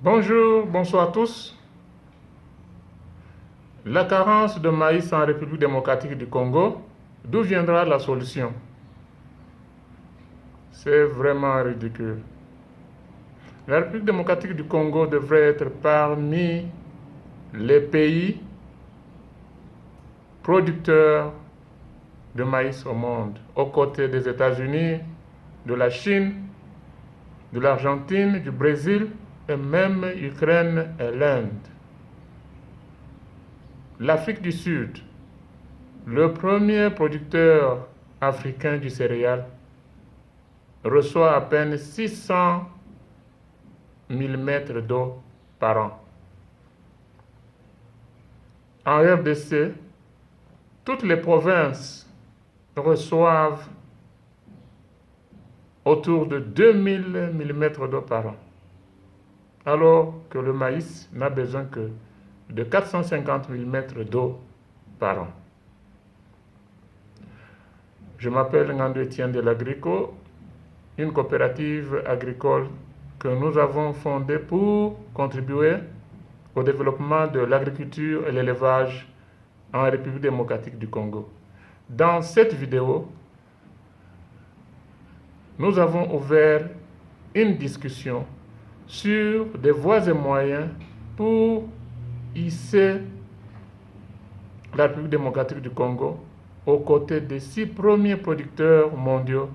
Bonjour, bonsoir à tous. La carence de maïs en République démocratique du Congo, d'où viendra la solution? C'est vraiment ridicule. La République démocratique du Congo devrait être parmi les pays producteurs de maïs au monde, aux côtés des États-Unis, de la Chine, de l'Argentine, du Brésil et même Ukraine et l'Inde. L'Afrique du Sud, le premier producteur africain du céréal, reçoit à peine 600 mm d'eau par an. En RDC, toutes les provinces reçoivent autour de 2000 mm d'eau par an, alors que le maïs n'a besoin que de 450 mm d'eau par an. Je m'appelle Ngandou Etienne de l'Agrico, une coopérative agricole que nous avons fondée pour contribuer au développement de l'agriculture et l'élevage en République démocratique du Congo. Dans cette vidéo, nous avons ouvert une discussion sur des voies et moyens pour hisser la République démocratique du Congo aux côtés des 6 premiers producteurs mondiaux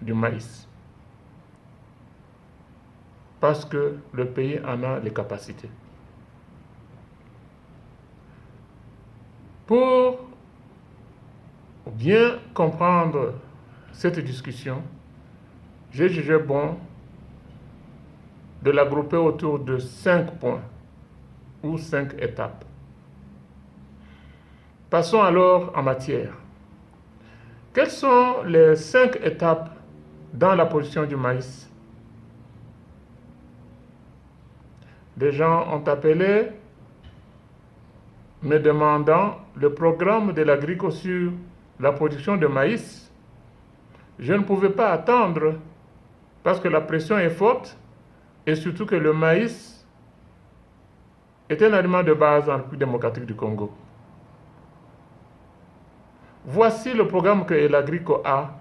du maïs. Parce que le pays en a les capacités. Pour bien comprendre cette discussion, j'ai jugé bon de la grouper autour de 5 points ou 5 étapes. Passons alors en matière. Quelles sont les 5 étapes dans la production du maïs? Des gens ont appelé me demandant le programme de l'agriculture sur la production de maïs. Je ne pouvais pas attendre parce que la pression est forte et surtout que le maïs est un aliment de base en République démocratique du Congo. Voici le programme que l'Agrico a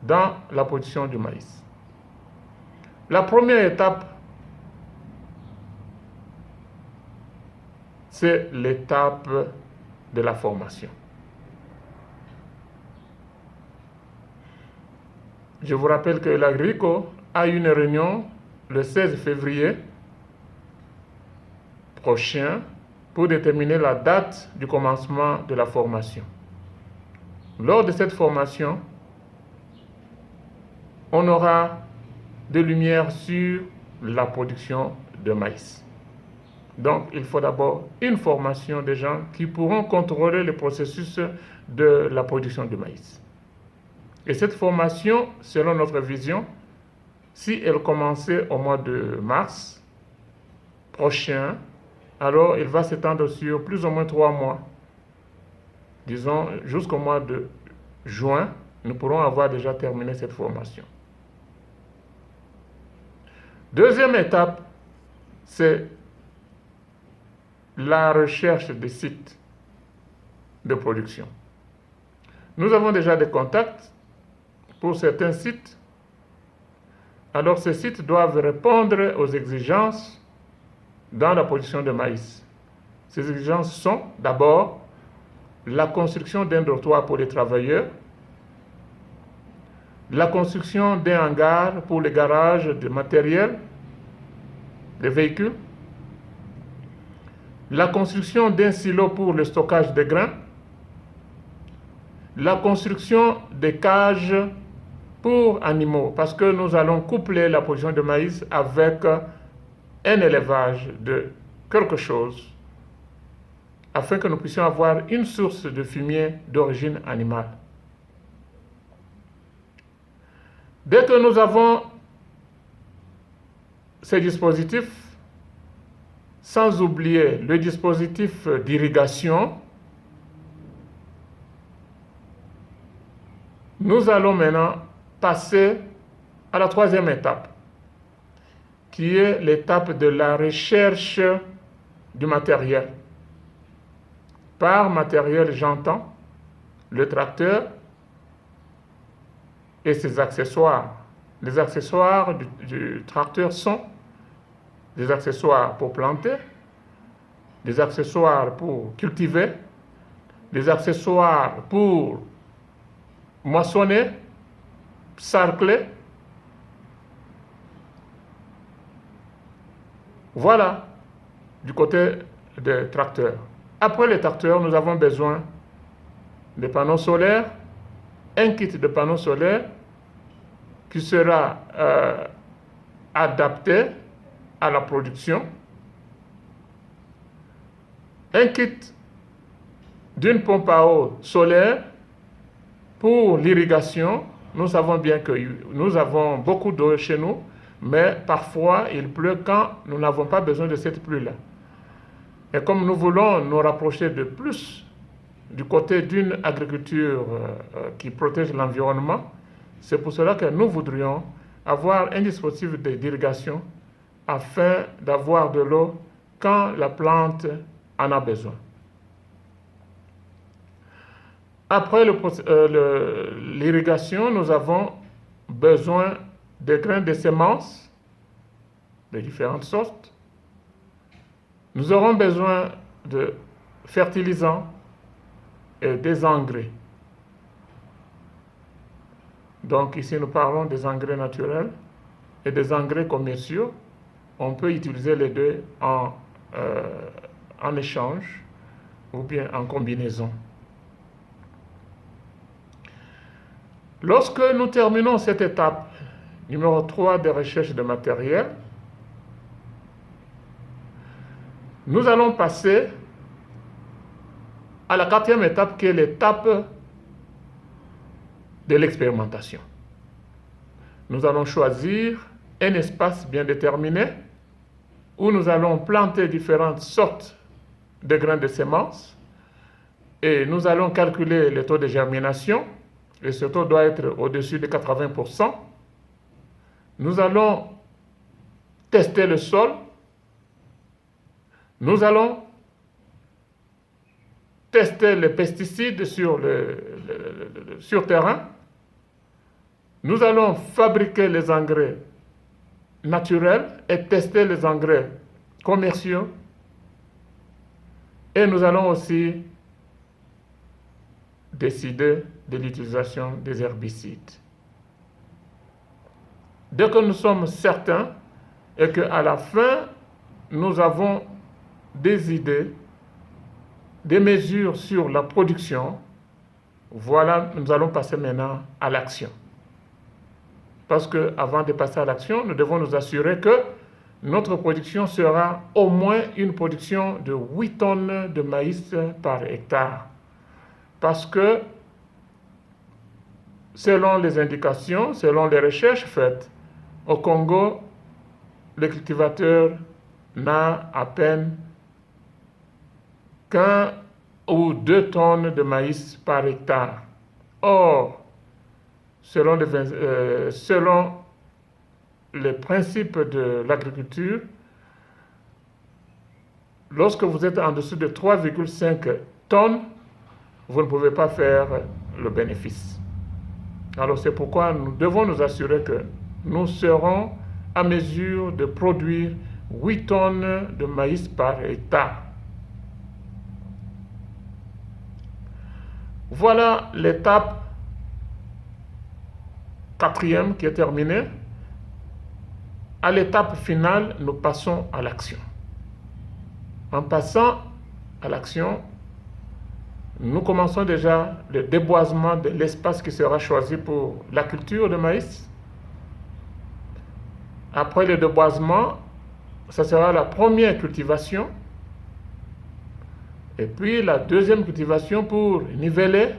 dans la production du maïs. La première étape, c'est l'étape de la formation. Je vous rappelle que l'Agrico a une réunion le 16 février prochain pour déterminer la date du commencement de la formation. Lors de cette formation, on aura des lumières sur la production de maïs. Donc, il faut d'abord une formation des gens qui pourront contrôler le processus de la production de maïs. Et cette formation, selon notre vision, si elle commençait au mois de mars prochain, alors il va s'étendre sur plus ou moins 3 mois. Disons, jusqu'au mois de juin, nous pourrons avoir déjà terminé cette formation. Deuxième étape, c'est la recherche des sites de production. Nous avons déjà des contacts pour certains sites. Alors ces sites doivent répondre aux exigences dans la production de maïs. Ces exigences sont d'abord la construction d'un dortoir pour les travailleurs, la construction d'un hangar pour le garage de matériel, des véhicules, la construction d'un silo pour le stockage des grains, la construction des cages pour animaux, parce que nous allons coupler la production de maïs avec un élevage de quelque chose, afin que nous puissions avoir une source de fumier d'origine animale. Dès que nous avons ces dispositifs, sans oublier le dispositif d'irrigation, nous allons maintenant passer à la troisième étape, qui est l'étape de la recherche du matériel. Par matériel, j'entends le tracteur et ses accessoires. Les accessoires du tracteur sont des accessoires pour planter, des accessoires pour cultiver, des accessoires pour moissonner, sarcler. Voilà du côté des tracteurs. Après les tracteurs, nous avons besoin de panneaux solaires, un kit de panneaux solaires qui sera adapté à la production, un kit d'une pompe à eau solaire pour l'irrigation. Nous savons bien que nous avons beaucoup d'eau chez nous, mais parfois il pleut quand nous n'avons pas besoin de cette pluie-là. Et comme nous voulons nous rapprocher de plus du côté d'une agriculture qui protège l'environnement, c'est pour cela que nous voudrions avoir un dispositif d'irrigation afin d'avoir de l'eau quand la plante en a besoin. Après l'irrigation, nous avons besoin de grains de semences de différentes sortes. Nous aurons besoin de fertilisants et des engrais. Donc ici, nous parlons des engrais naturels et des engrais commerciaux. On peut utiliser les deux en échange ou bien en combinaison. Lorsque nous terminons cette étape numéro 3 de recherche de matériel, nous allons passer à la 4e étape qui est l'étape de l'expérimentation. Nous allons choisir un espace bien déterminé où nous allons planter différentes sortes de grains de semences et nous allons calculer le taux de germination et ce taux doit être au-dessus de 80%. Nous allons tester le sol. Nous allons tester les pesticides sur terrain. Nous allons fabriquer les engrais naturels et tester les engrais commerciaux. Et nous allons aussi décider de l'utilisation des herbicides. Dès que nous sommes certains et qu'à la fin, nous avons des idées, des mesures sur la production, voilà, nous allons passer maintenant à l'action. Parce qu'avant de passer à l'action, nous devons nous assurer que notre production sera au moins une production de 8 tonnes de maïs par hectare. Parce que, selon les indications, selon les recherches faites, au Congo, le cultivateur n'a à peine qu'1 ou 2 tonnes de maïs par hectare. Or, selon les principes de l'agriculture, lorsque vous êtes en dessous de 3,5 tonnes, vous ne pouvez pas faire le bénéfice. Alors c'est pourquoi nous devons nous assurer que nous serons à mesure de produire 8 tonnes de maïs par hectare. Voilà l'étape 4e qui est terminée. À l'étape finale, nous passons à l'action. En passant à l'action, nous commençons déjà le déboisement de l'espace qui sera choisi pour la culture de maïs. Après le déboisement, ça sera la première cultivation. Et puis la deuxième cultivation pour niveler.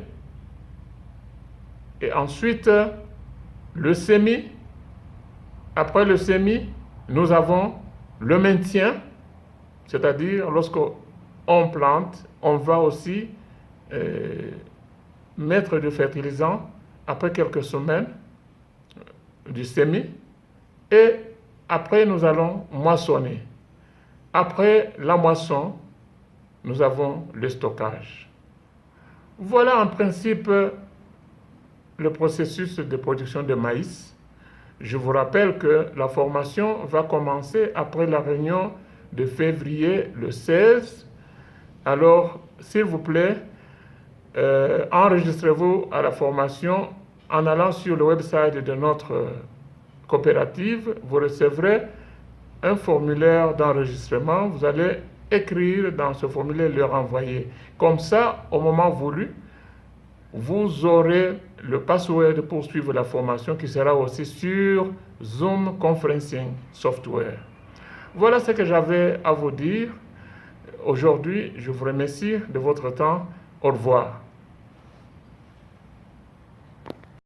Et ensuite, le semis. Après le semis, nous avons le maintien. C'est-à-dire, lorsqu'on plante, on va aussi mettre du fertilisant après quelques semaines du semis. Et Après, nous allons moissonner. Après la moisson, nous avons le stockage. Voilà en principe le processus de production de maïs. Je vous rappelle que la formation va commencer après la réunion de février le 16. Alors, s'il vous plaît, enregistrez-vous à la formation en allant sur le website de notre coopérative. Vous recevrez un formulaire d'enregistrement. Vous allez écrire dans ce formulaire et le renvoyer. Comme ça, au moment voulu, vous aurez le password pour suivre la formation qui sera aussi sur Zoom Conferencing Software. Voilà ce que j'avais à vous dire. Aujourd'hui, je vous remercie de votre temps. Au revoir.